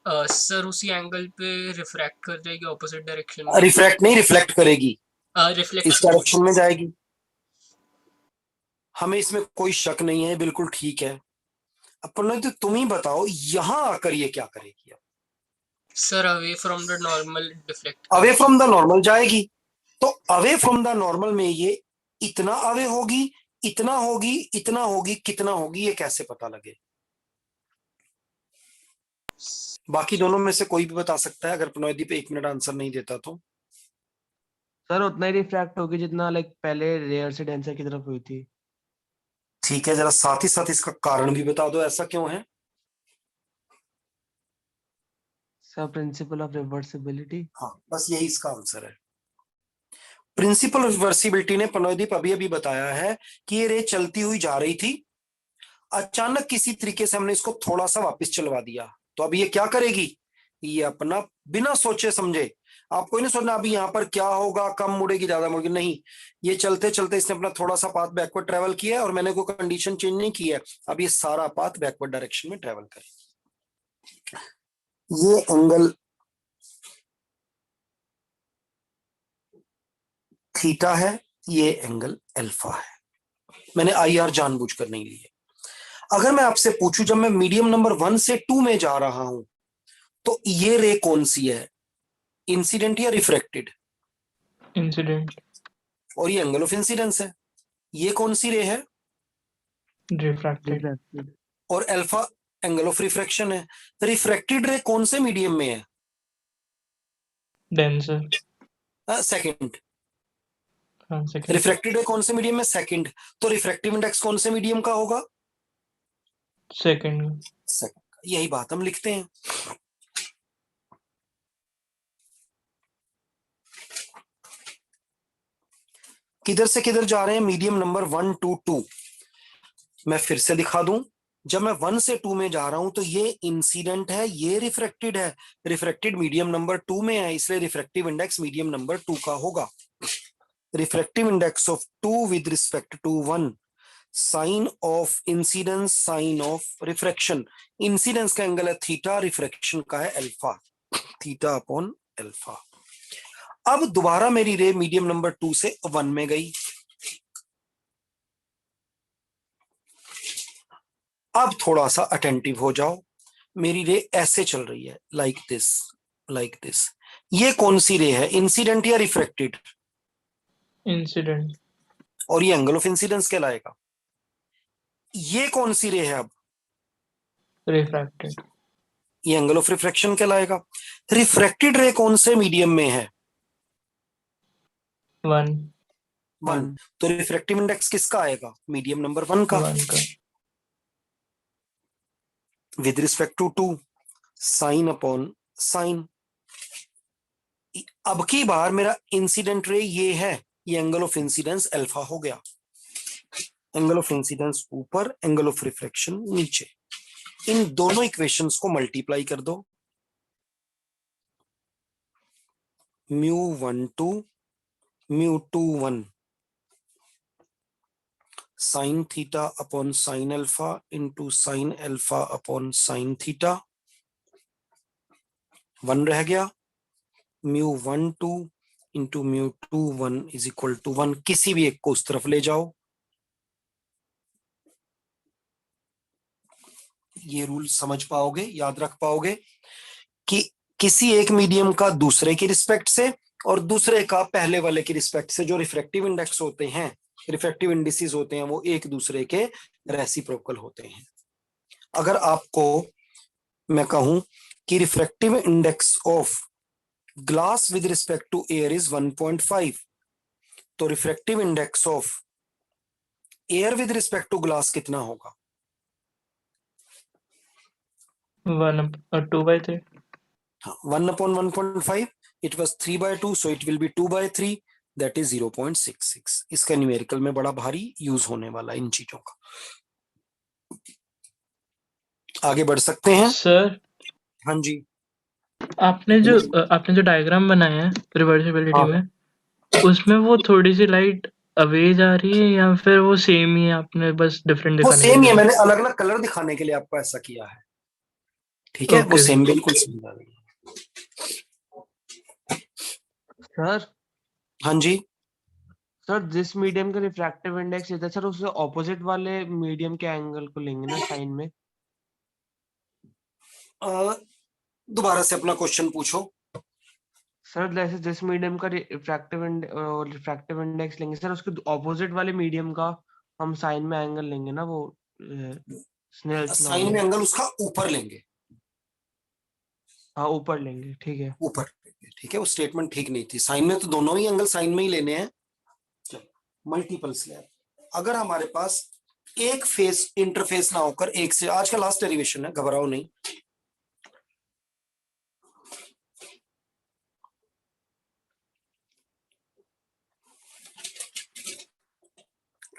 सर उसी एंगल पे रिफ्रैक्ट कर जाएगी ऑपोजिट डायरेक्शन में। रिफ्रैक्ट नहीं, रिफ्लेक्ट करेगी, रिफ्लेक्ट इस डायरेक्शन में जाएगी। हमें इसमें कोई शक नहीं है, बिल्कुल ठीक है। अब प्रणोयदीप तुम ही बताओ यहां आकर ये क्या करेगी। Sir away from the normal deflect away from the normal जाएगी, तो अवे फ्रॉम द नॉर्मल में ये इतना अवे होगी, इतना होगी, इतना होगी, कितना होगी, ये कैसे पता लगे? बाकी दोनों में से कोई भी बता सकता है, अगर प्रणोयदीप 1 मिनट आंसर नहीं देता तो। सर उतना ही रिफ्रैक्ट होगी जितना लाइक पहले रेयर से डेंसर की तरफ हुई थी। ठीक है, जरा साथ ही साथ इसका कारण भी बता दो, ऐसा क्यों है? Sir principle of reversibility. हाँ, बस यही इसका आंसर है। प्रिंसिपल रिवर्सिबिलिटी ने पनोदीप अभी अभी बताया है कि ये रे चलती हुई जा रही थी, अचानक किसी तरीके से हमने इसको थोड़ा सा वापस चलवा दिया, तो अब ये क्या करेगी? ये अपना बिना सोचे समझे, आपको नहीं सोचना अभी यहां पर क्या होगा, कम मुड़ेगी ज्यादा मुड़ेगी, नहीं, ये चलते चलते इसने अपना थोड़ा सा पाथ बैकवर्ड ट्रेवल किया है और मैंने कोई कंडीशन चेंज नहीं की है, अब ये सारा पाथ बैकवर्ड डायरेक्शन में ट्रेवल करेगी। ये एंगल थीटा है, ये एंगल अल्फा है। मैंने IR जानबूझकर नहीं लिए। अगर मैं आपसे पूछूं जब मैं मीडियम नंबर 1 से 2 में जा रहा हूं तो ये रे कौन सी है, इंसिडेंट या रिफ्रैक्टेड? इंसिडेंट। और ये एंगल ऑफ इंसिडेंस है। ये कौन सी रे है? रिफ्रैक्टेड। रिफ्रैक्टेड। और अल्फा एंगल ऑफ रिफ्रैक्शन है। रिफ्रैक्टेड रे कौन से मीडियम में है? डेंसर। सेकंड। हाँ सेकंड। रिफ्रैक्टेड रे कौन से मीडियम में? सेकंड। तो रिफ्रैक्टिव इंडेक्स कौन से मीडियम का होगा? सेकंड। सेकंड। यही बात हम लिखते हैं। किधर से किधर जा रहे हैं? Medium number 1 to 2। मैं फिर से दिखा दूं, जब मैं 1 से 2 में जा रहा हूं तो ये इंसिडेंट है, ये रिफ्रैक्टेड है। रिफ्रैक्टेड मीडियम नंबर 2 में है, इसलिए रिफ्रैक्टिव इंडेक्स मीडियम नंबर 2 का होगा। Refractive index of 2 with respect to 1, sine of incidence, sine of refraction. Incidence का एंगल है थीटा, रिफ्रैक्शन का है अल्फा, थीटा अपॉन अल्फा। अब दोबारा मेरी रे मीडियम नंबर 2 से 1 में गई। अब थोड़ा सा अटेंटिव हो जाओ, मेरी रे ऐसे चल रही है, लाइक दिस, लाइक दिस। ये कौन सी रे है, इंसिडेंट या रिफ्रैक्टेड? इंसिडेंट। और ये एंगल ऑफ इंसिडेंस कहलाएगा। ये कौन सी रे है अब? रिफ्रैक्टेड। ये एंगल ऑफ रिफ्रैक्शन कहलाएगा। रिफ्रैक्टेड रे कौन से मीडियम में है? 1। 1। तो रिफ्रैक्टिव इंडेक्स किसका आएगा? मीडियम नंबर 1 का। 1 का। With respect to 2, sine upon sine. अब की बार मेरा इंसिडेंट रे ये है, ये एंगल ऑफ इंसिडेंस अल्फा हो गया। एंगल ऑफ इंसिडेंस ऊपर, एंगल ऑफ रिफ्लेक्शन नीचे। इन दोनों इक्वेशंस को मल्टीप्लाई कर दो। μ12 μ21 sine theta upon sine alpha into sine alpha upon sine theta. 1 रह गया। μ12 इंटू μ21 इज इक्वल टू 1। किसी भी एक को उस तरफ ले जाओ। ये रूल समझ पाओगे, याद रख पाओगे कि किसी एक मीडियम का दूसरे की रिस्पेक्ट से और दूसरे का पहले वाले की रिस्पेक्ट से जो रिफ्रैक्टिव इंडेक्स होते हैं, रिफ्रैक्टिव इंडिसेस होते हैं, वो एक दूसरे के रेसिप्रोकल होते हैं। अगर आपको मैं कहूं कि refractive index of glass with respect to air is 1.5, तो refractive index of air with respect to glass कितना होगा? 2/3। 1/1.5, it was 3/2, so it will be 2/3, that is 0.66। इसका न्यूमेरिकल में बड़ा भारी यूज होने वाला इन चीजों का। आगे बढ़ सकते हैं सर हाँ जी। आपने जो डायग्राम बनाया है रिवर्सिबिलिटी हाँ। में, उसमें वो थोड़ी सी लाइट अवे जा रही है या फिर वो सेम ही है, आपने बस डिफरेंट वो दिखाने सेम ही के है, लिए? मैंने अलग अलग कलर दिखाने के लिए आपको ऐसा किया है। ठीक है, वो Okay, सेम बिल्कुल सेम है। सर हाँ जी। सर जिस मीडियम का रिफ्रैक्टिव इंडेक्स रहता है सर, उससे ऑपोजिट वाले मीडियम के एंगल को लेंगे ना साइन में? दोबारा से अपना क्वेश्चन पूछो। सर जैसे जिस मीडियम का रिफ्रैक्टिव इंडेक्स लेंगे सर, उसके ऑपोजिट वाले मीडियम का हम साइन में एंगल लेंगे ना, वो स्नेल्स लॉ साइन में एंगल उसका ऊपर लेंगे, हाँ ऊपर लेंगे, ठीक है। ऊपर। ठीक है, वो स्टेटमेंट ठीक नहीं थी। साइन में तो दोनों ही एंगल साइन में ही लेने हैं। मल्टीपल स्लैब, अगर हमारे पास एक फेस इंटरफेस ना होकर एक से, आज का लास्ट डेरिवेशन है, घबराओ नहीं।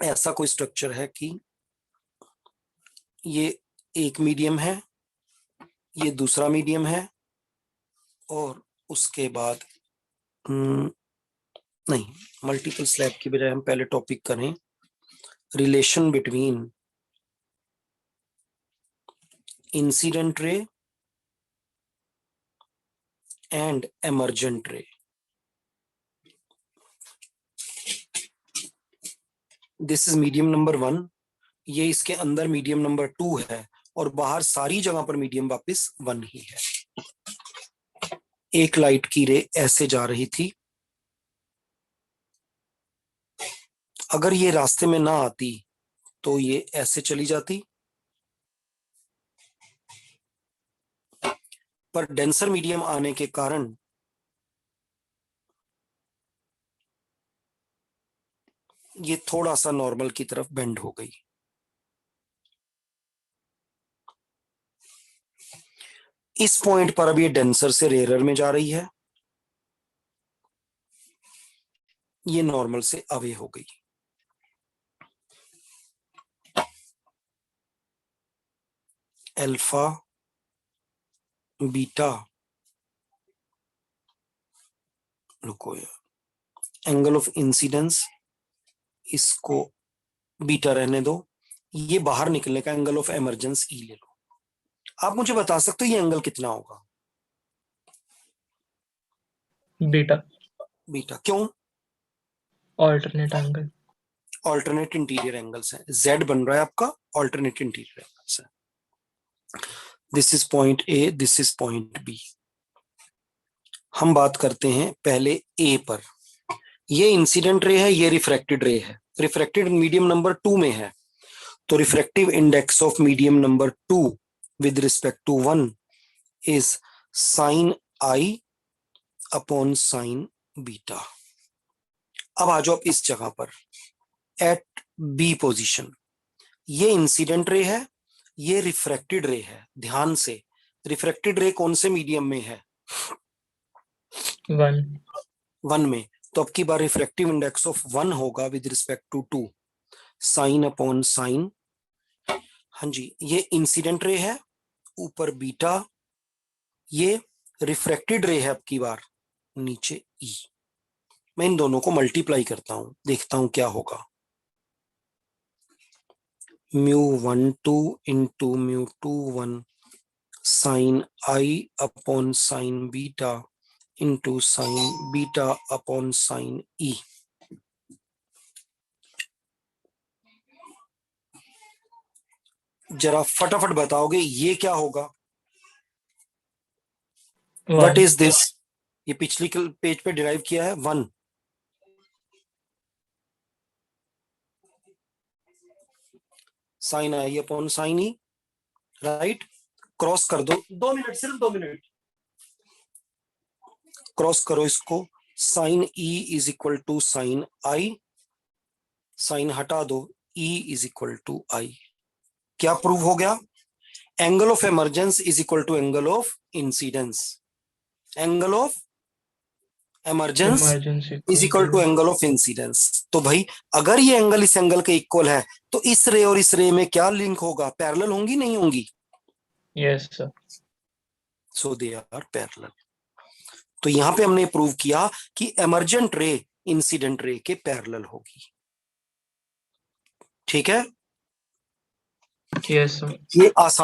ऐसा कोई स्ट्रक्चर है कि ये एक मीडियम है, ये दूसरा मीडियम है, और उसके बाद नहीं, मल्टीपल स्लैब की बजाय हम पहले टॉपिक करें relation between incident ray and emergent रे। दिस इज मीडियम नंबर 1, ये इसके अंदर मीडियम नंबर 2 है, और बाहर सारी जगह पर मीडियम वापस 1 ही है। एक लाइट की रे ऐसे जा रही थी, अगर ये रास्ते में ना आती तो ये ऐसे चली जाती, पर डेंसर मीडियम आने के कारण ये थोड़ा सा नॉर्मल की तरफ बेंड हो गई। इस पॉइंट पर अब ये डेंसर से रेयरर में जा रही है, ये नॉर्मल से अवे हो गई। अल्फा बीटा, रुको यार, एंगल ऑफ इंसिडेंस इसको बीटा रहने दो, ये बाहर निकलने का एंगल ऑफ एमर्जेंस ई ले लो। आप मुझे बता सकते हो ये एंगल कितना होगा? बीटा, बीटा क्यों? Alternate angle. Alternate interior angles हैं, जेड बन रहा है आपका, ऑल्टरनेट इंटीरियर एंगल्स है। This is point A, this is point B. हम बात करते हैं पहले ए पर। ये इंसिडेंट रे है, ये रिफ्रैक्टेड रे है। रिफ्रैक्टेड मीडियम नंबर 2 में है, तो refractive index of medium number 2 with respect to 1 is sine I upon sine beta. अब आ जाओ इस जगह पर, एट बी पोजीशन, ये इंसिडेंट रे है, ये रिफ्रैक्टेड रे है। ध्यान से, रिफ्रैक्टेड रे कौन से मीडियम में है? 1 में। तो अब की बार रिफ्रैक्टिव इंडेक्स ऑफ 1 होगा with respect to 2, sine upon sine. हाँ जी, ये इंसिडेंट रे है, ऊपर बीटा, ये रिफ्रैक्टेड रे है अब की बार, नीचे ई। मैं इन दोनों को मल्टीप्लाई करता हूं, देखता हूं क्या होगा। μ12 into μ21 sine I upon sine beta into sine beta upon sine E. जरा फटाफट बताओगे ये क्या होगा? What is this? ये पिछली पेज पे डिराइव किया है 1। Sine I upon sine E, right? Cross कर दो, 2 मिनट, सिर्फ 2 मिनट। क्रॉस करो इसको, sine E is equal to sine I, sine हटा दो, E is equal to I. क्या प्रूव हो गया? Angle of emergence is equal to angle of incidence. Angle of emergence is equal to angle of incidence. तो भाई अगर ये angle इस एंगल के इक्वल है, तो इस रे और इस रे में क्या लिंक होगा? पैरेलल होंगी, नहीं होंगी? Yes sir. So they are parallel. तो यहां पे हमने प्रूव किया कि एमर्जेंट रे इंसिडेंट रे के पैरेलल होगी। ठीक है, यस सर। ये आसान